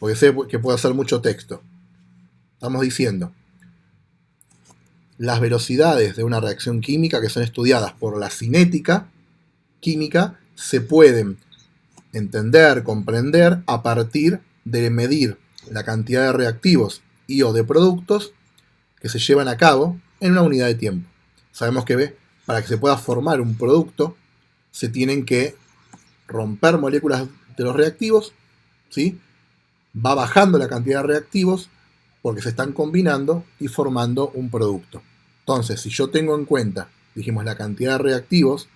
porque sé que puedo hacer mucho texto. Estamos diciendo, las velocidades de una reacción química que son estudiadas por la cinética química se pueden entender, comprender a partir de medir la cantidad de reactivos y o de productos que se llevan a cabo en una unidad de tiempo. Sabemos que para que se pueda formar un producto se tienen que romper moléculas de los reactivos, ¿sí? Va bajando la cantidad de reactivos porque se están combinando y formando un producto. Entonces, si yo tengo en cuenta, dijimos, la cantidad de reactivos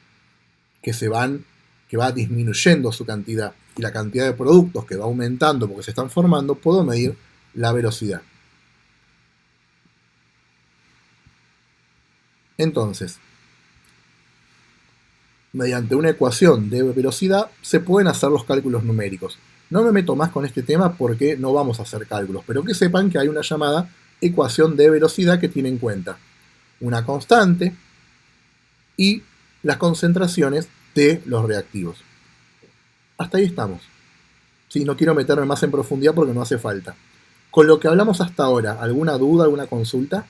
que va disminuyendo su cantidad y la cantidad de productos que va aumentando porque se están formando, puedo medir la velocidad. Entonces, mediante una ecuación de velocidad se pueden hacer los cálculos numéricos. No me meto más con este tema porque no vamos a hacer cálculos, pero que sepan que hay una llamada ecuación de velocidad que tiene en cuenta una constante y las concentraciones de los reactivos. Hasta ahí estamos. Sí, no quiero meterme más en profundidad porque no hace falta. Con lo que hablamos hasta ahora, ¿alguna duda, alguna consulta?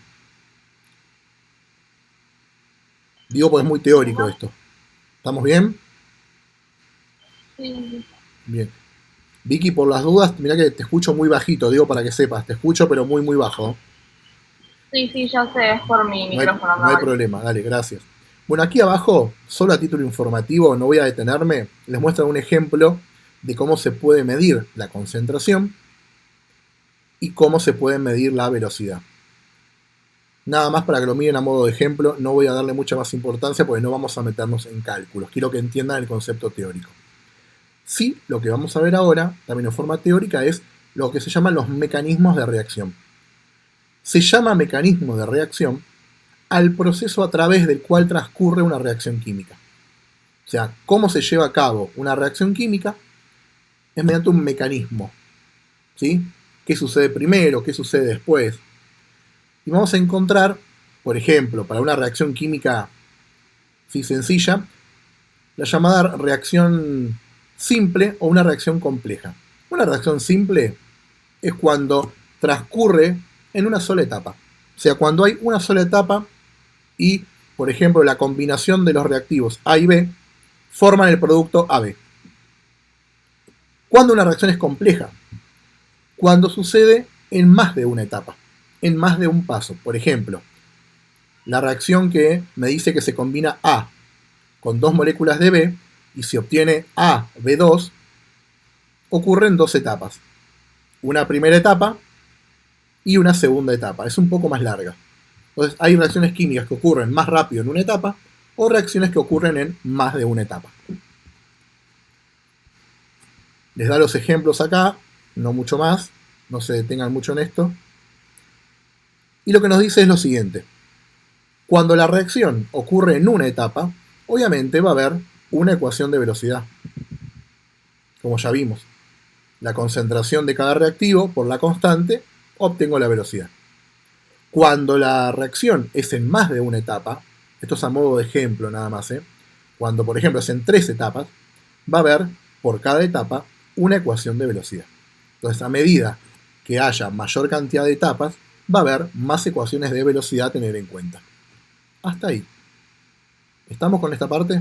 Digo, pues es muy teórico esto. ¿Estamos bien? Sí. Bien. Vicky, por las dudas, mira que te escucho muy bajito, digo para que sepas, te escucho pero muy muy bajo. Sí, sí, ya sé, es por mi No hay, micrófono, no hay no. problema, dale, gracias. Bueno, aquí abajo, solo a título informativo, no voy a detenerme, les muestro un ejemplo de cómo se puede medir la concentración y cómo se puede medir la velocidad. Nada más para que lo miren a modo de ejemplo, no voy a darle mucha más importancia porque no vamos a meternos en cálculos, quiero que entiendan el concepto teórico. Sí, lo que vamos a ver ahora, también en forma teórica, es lo que se llaman los mecanismos de reacción. Se llama mecanismo de reacción al proceso a través del cual transcurre una reacción química. O sea, cómo se lleva a cabo una reacción química es mediante un mecanismo. ¿Sí? ¿Qué sucede primero? ¿Qué sucede después? Y vamos a encontrar, por ejemplo, para una reacción química sencilla, la llamada reacción simple o una reacción compleja. Una reacción simple es cuando transcurre en una sola etapa. O sea, cuando hay una sola etapa y, por ejemplo, la combinación de los reactivos A y B forman el producto AB. Cuando una reacción es compleja, cuando sucede en más de una etapa, en más de un paso. Por ejemplo, la reacción que me dice que se combina A con dos moléculas de B y se obtiene AB2, ocurre en dos etapas. Una primera etapa y una segunda etapa. Es un poco más larga. Entonces hay reacciones químicas que ocurren más rápido en una etapa o reacciones que ocurren en más de una etapa. Les da los ejemplos acá, no mucho más, no se detengan mucho en esto. Y lo que nos dice es lo siguiente. Cuando la reacción ocurre en una etapa, obviamente va a haber una ecuación de velocidad, como ya vimos. La concentración de cada reactivo por la constante, obtengo la velocidad. Cuando la reacción es en más de una etapa, esto es a modo de ejemplo nada más, cuando por ejemplo es en 3 etapas, va a haber por cada etapa una ecuación de velocidad. Entonces, a medida que haya mayor cantidad de etapas, va a haber más ecuaciones de velocidad a tener en cuenta. Hasta ahí. ¿Estamos con esta parte?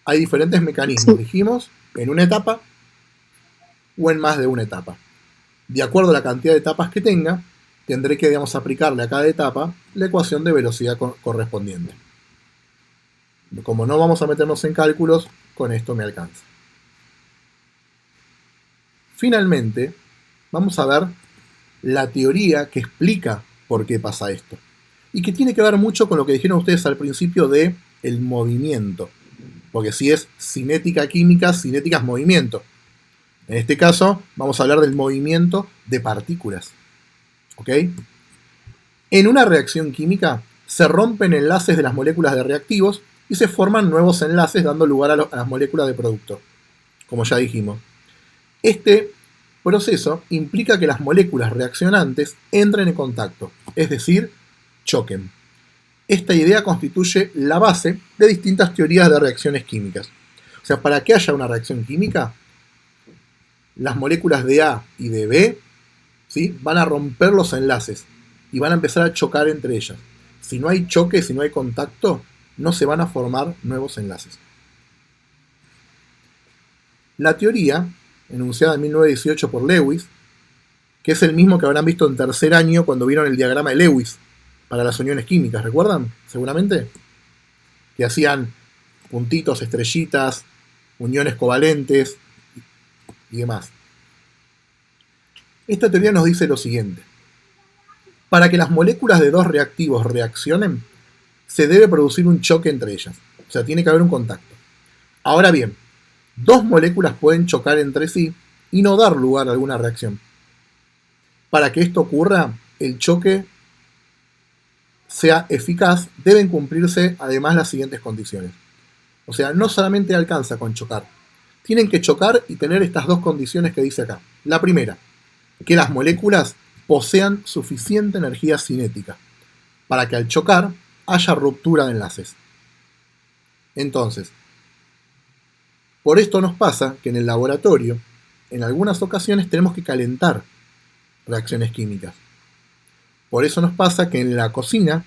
Hay diferentes mecanismos, dijimos, en una etapa o en más de una etapa. De acuerdo a la cantidad de etapas que tenga, tendré que, digamos, aplicarle a cada etapa la ecuación de velocidad correspondiente. Como no vamos a meternos en cálculos, con esto me alcanza. Finalmente, vamos a ver la teoría que explica por qué pasa esto. Y que tiene que ver mucho con lo que dijeron ustedes al principio de el movimiento. Porque si es cinética química, cinética es movimiento. En este caso, vamos a hablar del movimiento de partículas. ¿Ok? En una reacción química se rompen enlaces de las moléculas de reactivos y se forman nuevos enlaces dando lugar a las moléculas de producto, como ya dijimos. Este proceso implica que las moléculas reaccionantes entren en contacto, es decir, choquen. Esta idea constituye la base de distintas teorías de reacciones químicas. O sea, para que haya una reacción química, las moléculas de A y de B, ¿sí?, van a romper los enlaces y van a empezar a chocar entre ellas. Si no hay choque, si no hay contacto, no se van a formar nuevos enlaces. La teoría, enunciada en 1918 por Lewis, que es el mismo que habrán visto en tercer año cuando vieron el diagrama de Lewis para las uniones químicas, ¿recuerdan? Seguramente. Que hacían puntitos, estrellitas, uniones covalentes y demás. Esta teoría nos dice lo siguiente. Para que las moléculas de dos reactivos reaccionen, se debe producir un choque entre ellas. O sea, tiene que haber un contacto. Ahora bien, dos moléculas pueden chocar entre sí y no dar lugar a alguna reacción. Para que esto ocurra, el choque sea eficaz, deben cumplirse además las siguientes condiciones. O sea, no solamente alcanza con chocar. Tienen que chocar y tener estas dos condiciones que dice acá. La primera, que las moléculas posean suficiente energía cinética para que al chocar haya ruptura de enlaces. Entonces, por esto nos pasa que en el laboratorio, en algunas ocasiones tenemos que calentar reacciones químicas. Por eso nos pasa que en la cocina,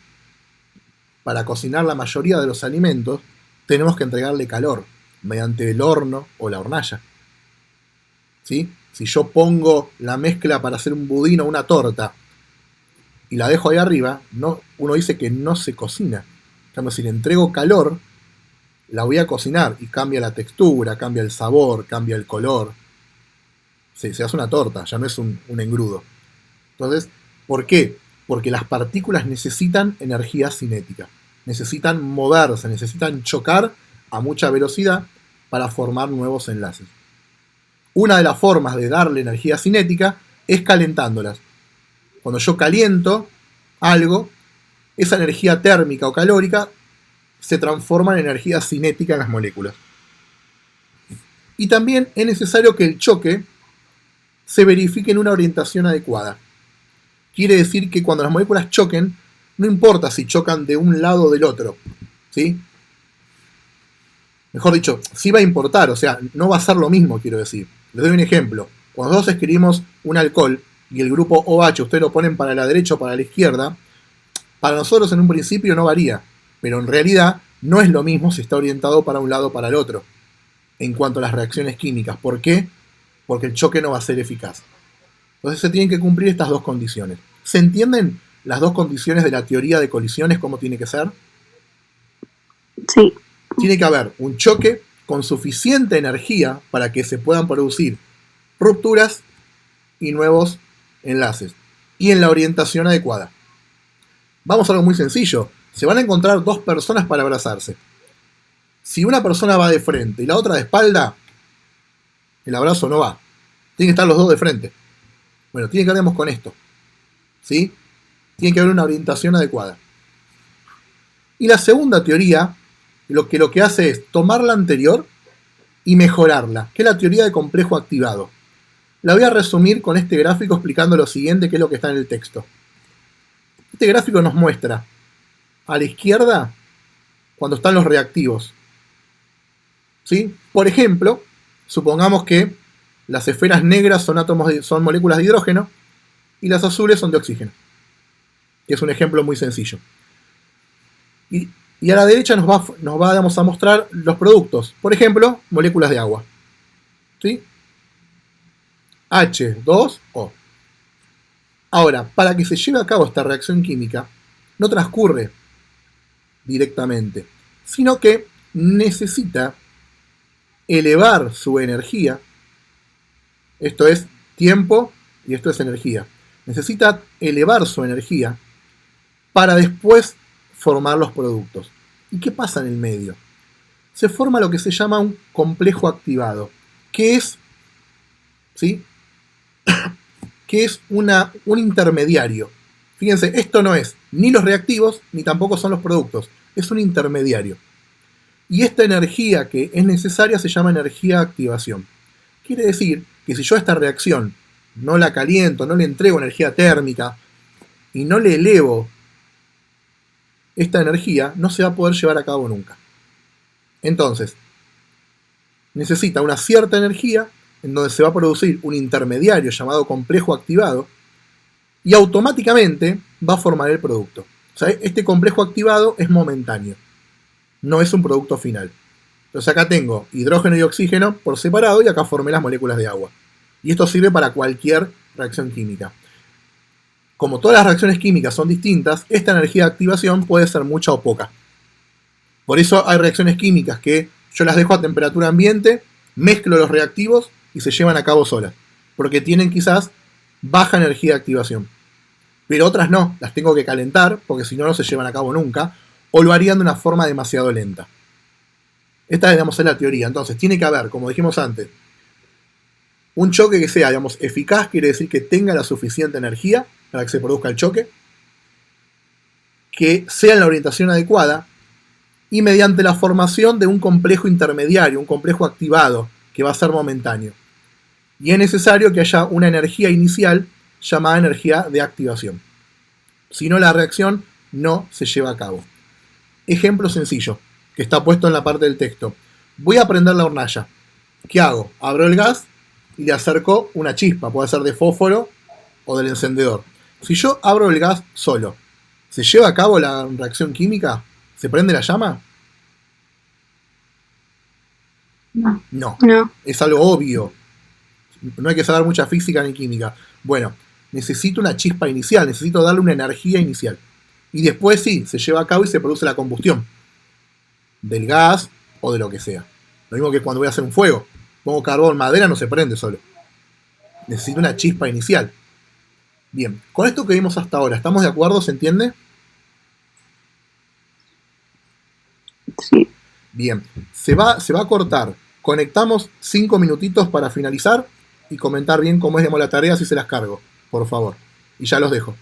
para cocinar la mayoría de los alimentos, tenemos que entregarle calor mediante el horno o la hornalla. ¿Sí? Si yo pongo la mezcla para hacer un budín o una torta y la dejo ahí arriba, no, uno dice que no se cocina. En cambio, si le entrego calor, la voy a cocinar y cambia la textura, cambia el sabor, cambia el color. Se hace una torta, ya no es un engrudo. Entonces, ¿por qué? Porque las partículas necesitan energía cinética. Necesitan moverse, necesitan chocar a mucha velocidad para formar nuevos enlaces. Una de las formas de darle energía cinética es calentándolas. Cuando yo caliento algo, esa energía térmica o calórica se transforma en energía cinética en las moléculas. Y también es necesario que el choque se verifique en una orientación adecuada. Quiere decir que cuando las moléculas choquen, no importa si chocan de un lado o del otro, ¿sí? Mejor dicho, sí va a importar, o sea, no va a ser lo mismo, quiero decir. Les doy un ejemplo. Cuando nosotros escribimos un alcohol y el grupo OH ustedes lo ponen para la derecha o para la izquierda, para nosotros en un principio no varía, pero en realidad no es lo mismo si está orientado para un lado o para el otro, en cuanto a las reacciones químicas. ¿Por qué? Porque el choque no va a ser eficaz. Entonces se tienen que cumplir estas dos condiciones. ¿Se entienden las dos condiciones de la teoría de colisiones cómo tiene que ser? Sí. Tiene que haber un choque con suficiente energía para que se puedan producir rupturas y nuevos enlaces. Y en la orientación adecuada. Vamos a algo muy sencillo. Se van a encontrar dos personas para abrazarse. Si una persona va de frente y la otra de espalda, el abrazo no va. Tienen que estar los dos de frente. Bueno, tiene que ver con esto. ¿Sí? Tiene que haber una orientación adecuada. Y la segunda teoría, lo que hace es tomar la anterior y mejorarla, que es la teoría de complejo activado. La voy a resumir con este gráfico explicando lo siguiente, que es lo que está en el texto. Este gráfico nos muestra a la izquierda cuando están los reactivos. ¿Sí? Por ejemplo, supongamos que las esferas negras son moléculas de hidrógeno y las azules son de oxígeno, que es un ejemplo muy sencillo. Y a la derecha nos va a mostrar los productos. Por ejemplo, moléculas de agua. ¿Sí? H2O. Ahora, para que se lleve a cabo esta reacción química, no transcurre directamente, sino que necesita elevar su energía. Esto es tiempo y esto es energía. Necesita elevar su energía para después formar los productos. ¿Y qué pasa en el medio? Se forma lo que se llama un complejo activado, que es, ¿sí?, que es un intermediario. Fíjense, esto no es ni los reactivos ni tampoco son los productos, es un intermediario. Y esta energía que es necesaria se llama energía de activación. Quiere decir que si yo a esta reacción no la caliento, no le entrego energía térmica y no le elevo esta energía, no se va a poder llevar a cabo nunca. Entonces, necesita una cierta energía en donde se va a producir un intermediario llamado complejo activado y automáticamente va a formar el producto. O sea, este complejo activado es momentáneo, no es un producto final. Entonces acá tengo hidrógeno y oxígeno por separado y acá formé las moléculas de agua. Y esto sirve para cualquier reacción química. Como todas las reacciones químicas son distintas, esta energía de activación puede ser mucha o poca. Por eso hay reacciones químicas que yo las dejo a temperatura ambiente, mezclo los reactivos y se llevan a cabo solas, porque tienen quizás baja energía de activación. Pero otras no, las tengo que calentar, porque si no, no se llevan a cabo nunca, o lo harían de una forma demasiado lenta. Esta, digamos, es la teoría. Entonces, tiene que haber, como dijimos antes, un choque que sea, digamos, eficaz, quiere decir que tenga la suficiente energía para que se produzca el choque, que sea en la orientación adecuada, y mediante la formación de un complejo intermediario, un complejo activado, que va a ser momentáneo. Y es necesario que haya una energía inicial llamada energía de activación. Si no, la reacción no se lleva a cabo. Ejemplo sencillo, que está puesto en la parte del texto. Voy a prender la hornalla. ¿Qué hago? Abro el gas y le acerco una chispa, puede ser de fósforo o del encendedor. Si yo abro el gas solo, ¿se lleva a cabo la reacción química? ¿Se prende la llama? No. No. No. Es algo obvio. No hay que saber mucha física ni química. Bueno, necesito una chispa inicial, necesito darle una energía inicial. Y después sí, se lleva a cabo y se produce la combustión del gas o de lo que sea. Lo mismo que cuando voy a hacer un fuego. Pongo carbón, madera, no se prende solo. Necesito una chispa inicial. Bien, con esto que vimos hasta ahora, ¿estamos de acuerdo? ¿Se entiende? Sí. Bien, se va a cortar. Conectamos 5 minutitos para finalizar y comentar bien cómo es, digamos, la tarea, si se las cargo, por favor. Y ya los dejo.